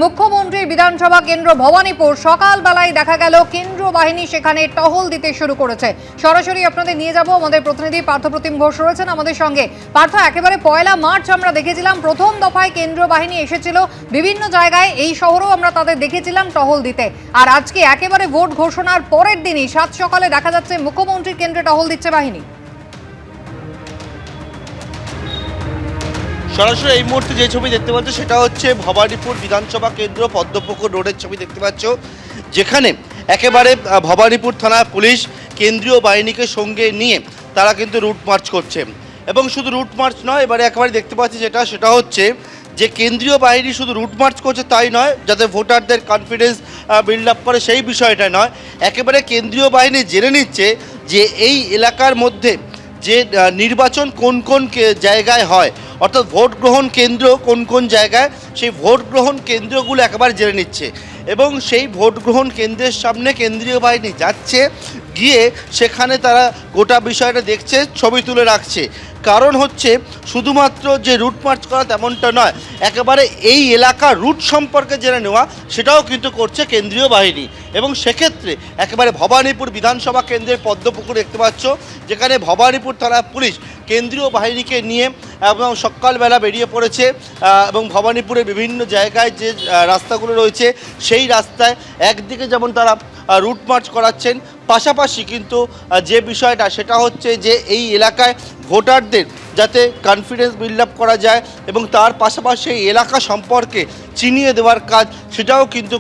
মুখ্যমন্ত্রীর বিধানসভা কেন্দ্র ভবানীপুর সকালবেলায় দেখা গেল কেন্দ্রীয় বাহিনী সেখানে টহল দিতে শুরু করেছে। সরাসরি আপনাদের নিয়ে যাব, আমাদের প্রতিনিধি পার্থপ্রতিম ঘোষ রয়েছেন আমাদের সঙ্গে। পার্থ, একেবারে পয়লা মার্চ আমরা দেখেছিলাম প্রথম দফায় কেন্দ্রীয় বাহিনী এসেছিল বিভিন্ন জায়গায়, এই শহরেও আমরা তাদের দেখেছিলাম টহল দিতে। আর আজকে একেবারে ভোট ঘোষণার পরের দিনই সাত সকালে দেখা যাচ্ছে মুখ্যমন্ত্রীর কেন্দ্রে টহল দিচ্ছে বাহিনী। সরাসরি এই মুহূর্তে যে ছবি দেখতে পাচ্ছ সেটা হচ্ছে ভবানীপুর বিধানসভা কেন্দ্র পদ্মপুকুর রোডের ছবি দেখতে পাচ্ছ, যেখানে একেবারে ভবানীপুর থানা পুলিশ কেন্দ্রীয় বাহিনীকে সঙ্গে নিয়ে তারা কিন্তু রুট মার্চ করছে। এবং শুধু রুট মার্চ নয়, এবারে একেবারে দেখতে পাচ্ছি সেটা হচ্ছে যে কেন্দ্রীয় বাহিনী শুধু রুট মার্চ করছে তাই নয়, যাতে ভোটারদের কনফিডেন্স বিল্ড আপ করে সেই বিষয়টা নয়, একেবারে কেন্দ্রীয় বাহিনী জেনে নিচ্ছে যে এই এলাকার মধ্যে যে নির্বাচন কোন কোন জায়গায় হয়, অর্থাৎ ভোট গ্রহণ কেন্দ্র কোন কোন জায়গায়, সেই ভোট গ্রহণ কেন্দ্রগুলো একেবারে জেনে নিচ্ছে। এবং সেই ভোট গ্রহণ কেন্দ্রের সামনে কেন্দ্রীয় বাহিনী যাচ্ছে, গিয়ে সেখানে তারা গোটা বিষয়টা দেখছে, ছবি তুলে রাখছে। কারণ হচ্ছে শুধুমাত্র যে রুট মার্চ করা তেমনটা নয়, একেবারে এই এলাকার রুট সম্পর্কে জেনে নেওয়া সেটাও কিন্তু করছে কেন্দ্রীয় বাহিনী। এবং সেক্ষেত্রে একেবারে ভবানীপুর বিধানসভা কেন্দ্রের পদ্মপুকুর দেখতে পাচ্ছ, যেখানে ভবানীপুর থানা পুলিশ কেন্দ্রীয় বাহিনীকে নিয়ে এবং সকালবেলা বেরিয়ে পড়েছে এবং ভবানীপুরের বিভিন্ন জায়গায় যে রাস্তাগুলো রয়েছে সেই রাস্তায় একদিকে যেমন তারা রুট মার্চ করাচ্ছেন, পাশাপাশি কিন্তু যে বিষয়টা সেটা হচ্ছে যে এই এলাকায় ভোটারদের যাতে কনফিডেন্স বিল্ড আপ করা যায় এবং তার পাশাপাশি এই এলাকা সম্পর্কে চিনিয়ে দেওয়ার কাজ সেটাও কিন্তু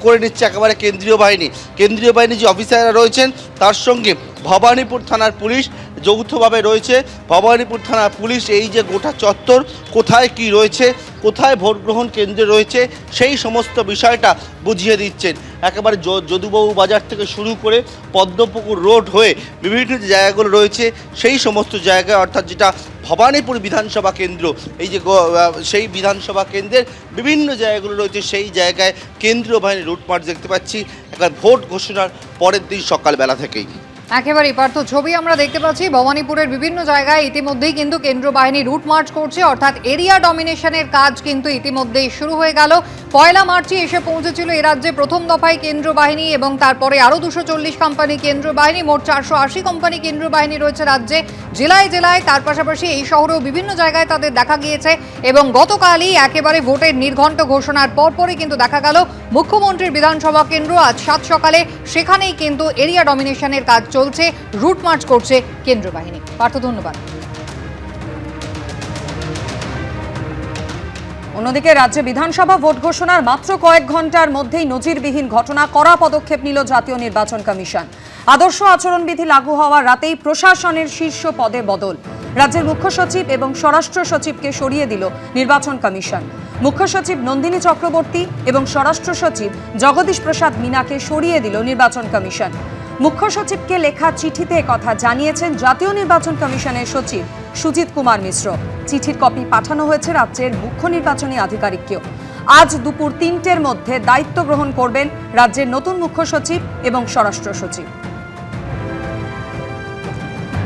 করে নিচ্ছে একেবারে কেন্দ্রীয় বাহিনী যে অফিসাররা রয়েছেন তার সঙ্গে ভবানীপুর থানার পুলিশ যৌথভাবে রয়েছে। ভবানীপুর থানার পুলিশ এই যে গোটা চত্বর কোথায় কি রয়েছে, কোথায় ভোট গ্রহণ কেন্দ্রে রয়েছে সেই সমস্ত বিষয়টা বুঝিয়ে দিচ্ছেন। একেবারে যদুবাবু বাজার থেকে শুরু করে পদ্মপুকুর রোড হয়ে বিভিন্ন যে জায়গাগুলো রয়েছে সেই সমস্ত জায়গায়, অর্থাৎ যেটা ভবানীপুর বিধানসভা কেন্দ্র, এই যে সেই বিধানসভা কেন্দ্রের বিভিন্ন জায়গাগুলো রয়েছে সেই জায়গায় কেন্দ্রীয় বাহিনীর রুট মার্চ দেখতে পাচ্ছি একবার ভোট ঘোষণার পরের দিন সকালবেলা থেকেই। একেবারেই পার্থ, ছবি আমরা দেখতে পাচ্ছি ভবানীপুরের বিভিন্ন জায়গায় ইতিমধ্যেই কিন্তু কেন্দ্রীয় বাহিনী রুট মার্চ করছে, অর্থাৎ এরিয়া ডমিনেশনের কাজ কিন্তু ইতিমধ্যেই শুরু হয়ে গেল। পয়লা মার্চে এসে পৌঁছেছিল এ রাজ্যে প্রথম দফায় কেন্দ্রীয় বাহিনী এবং তারপরে আরও 240 কোম্পানি কেন্দ্রীয় বাহিনী, মোট 480 কোম্পানি কেন্দ্রীয় বাহিনী রয়েছে রাজ্যে জেলায় জেলায়। তার পাশাপাশি এই শহরেও বিভিন্ন জায়গায় তাদের দেখা গিয়েছে এবং গতকালই একেবারে ভোটের নির্ঘণ্ট ঘোষণার পরপরই কিন্তু দেখা গেল মুখ্যমন্ত্রীর বিধানসভা কেন্দ্র আজ সাত সকালে সেখানেই কিন্তু এরিয়া ডমিনেশনের কাজ চলছে, রুট মার্চ করছে কেন্দ্রীয় বাহিনী। পার্থ, ধন্যবাদ। অন্যদিকে রাজ্যে বিধানসভা ভোট ঘোষণার মাত্র কয়েক ঘন্টার মধ্যেই নজিরবিহীন ঘটনা, কড়া পদক্ষেপ নিল জাতীয় নির্বাচন কমিশন। আদর্শ আচরণবিধি লাগু হওয়ার রাতেই প্রশাসনের শীর্ষ পদে বদল। রাজ্যের মুখ্য সচিব এবং স্বরাষ্ট্র সচিবকে সরিয়ে দিল নির্বাচন কমিশন। মুখ্য সচিব নন্দিনী চক্রবর্তী এবং স্বরাষ্ট্র সচিব জগদীশ প্রসাদ মীনাকে সরিয়ে দিল নির্বাচন কমিশন। মুখ্য সচিবকে লেখা চিঠিতে কথা জানিয়েছেন জাতীয় নির্বাচন কমিশনের সচিব সুজিত কুমার মিশ্র। চিঠির কপি পাঠানো হয়েছে রাজ্যের মুখ্য নির্বাচনী আধিকারিককেও। আজ দুপুর 3টের মধ্যে দায়িত্ব গ্রহণ করবেন রাজ্যের নতুন মুখ্য সচিব এবং স্বরাষ্ট্র সচিব।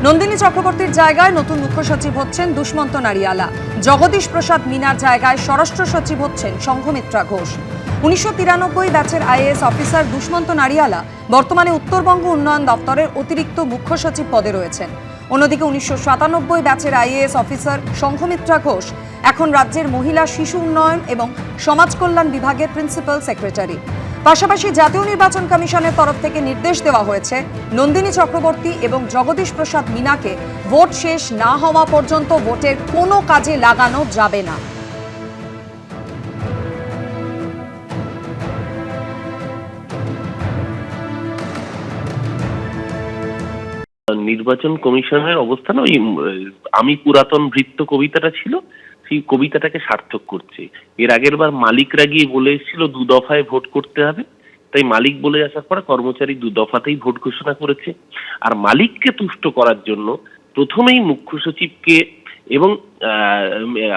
নন্দিনী চক্রবর্তীর জায়গায় নতুন মুখ্য সচিব হচ্ছেন দুষ্মন্ত নারিয়ালা। জগদীশ প্রসাদ মীনার জায়গায় স্বরাষ্ট্র সচিব হচ্ছেন সংঘমিত্রা ঘোষ। 1993 ব্যাচের আইএএস অফিসার দুষ্মন্ত নারিয়ালা বর্তমানে উত্তরবঙ্গ উন্নয়ন দপ্তরের অতিরিক্ত মুখ্য সচিব পদে রয়েছেন। অন্যদিকে 1997 ব্যাচের আইএএস অফিসার সংঘমিত্রা ঘোষ এখন রাজ্যের মহিলা শিশু উন্নয়ন এবং সমাজ কল্যাণ বিভাগের প্রিন্সিপাল সেক্রেটারি। পাশাপাশি জাতীয় নির্বাচন কমিশনের তরফ থেকে নির্দেশ দেওয়া হয়েছে নন্দিনী চক্রবর্তী এবং জগদীশ প্রসাদ মীনাকে ভোট শেষ না হওয়া পর্যন্ত ভোটের কোনো কাজে লাগানো যাবে না। নির্বাচন কমিশনের অবস্থান ওই আমি পুরাতন ভৃত্য কবিতাটা ছিল, সেই কবিতাটাকে সার্থক করছে। এর আগের বার মালিকরা গিয়ে বলে এসেছিল 2 দফায় ভোট করতে হবে, তাই মালিক বলে আসার পরে কর্মচারী 2 দফাতেই ভোট ঘোষণা করেছে। আর মালিককে তুষ্ট করার জন্য প্রথমেই মুখ্য সচিবকে এবং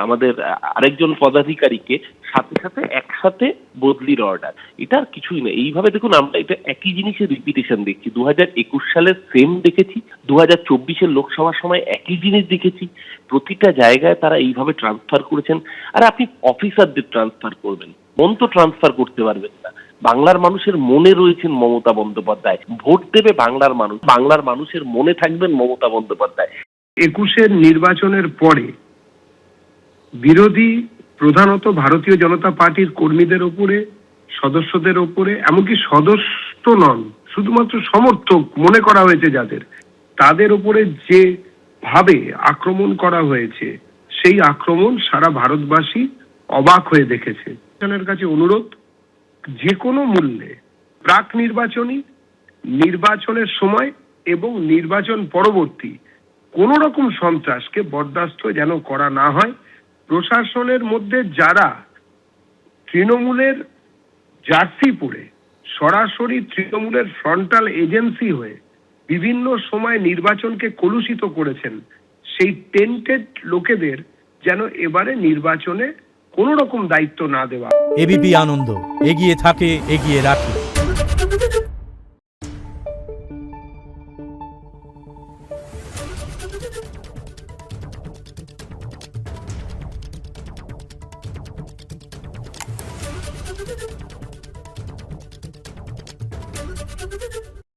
আমাদের আরেকজন পদাধিকারীকে সাথে সাথে একসাথে বদলির অর্ডার। এটা আর কিছুই না। এইভাবে দেখুন, আমরা এটা একই জিনিসের রিপিটেশন দেখছি। 2021 সালের সেম দেখেছি, 2024 লোকসভার সময় একই জিনিস দেখেছি। প্রতিটা জায়গায় তারা এইভাবে ট্রান্সফার করেছেন। আর আপনি অফিসারদের ট্রান্সফার করবেন, মন তো ট্রান্সফার করতে পারবেন না। বাংলার মানুষের মনে রয়েছেন মমতা বন্দ্যোপাধ্যায়, ভোট দেবে বাংলার মানুষ, বাংলার মানুষের মনে থাকবেন মমতা বন্দ্যোপাধ্যায়। 21-এর নির্বাচনের পরে বিরোধী প্রধানত ভারতীয় জনতা পার্টির কর্মীদের ওপরে, সদস্যদের ওপরে, এমনকি সদস্য নন, শুধুমাত্র সমর্থক মনে করা হয়েছে যাদের, তাদের ওপরে যে ভাবে আক্রমণ করা হয়েছে, সেই আক্রমণ সারা ভারতবাসী অবাক হয়ে দেখেছে। জনের কাছে অনুরোধ, যে কোনো মূল্যে প্রাক নির্বাচনী, নির্বাচনের সময় এবং নির্বাচন পরবর্তী কোন রকম সন্ত্রাসকে বরদাস্ত যেন করা না হয়। প্রশাসনের মধ্যে যারা তৃণমূলের জার্সি পরে সরাসরি তৃণমূলের ফ্রন্টাল এজেন্সি হয়ে বিভিন্ন সময় নির্বাচনকে কলুষিত করেছেন, সেই টেন্টেড লোকেদের যেন এবারে নির্বাচনে কোন রকম দায়িত্ব না দেওয়া। এবিপি আনন্দ, এগিয়ে থাকে, এগিয়ে রাখে।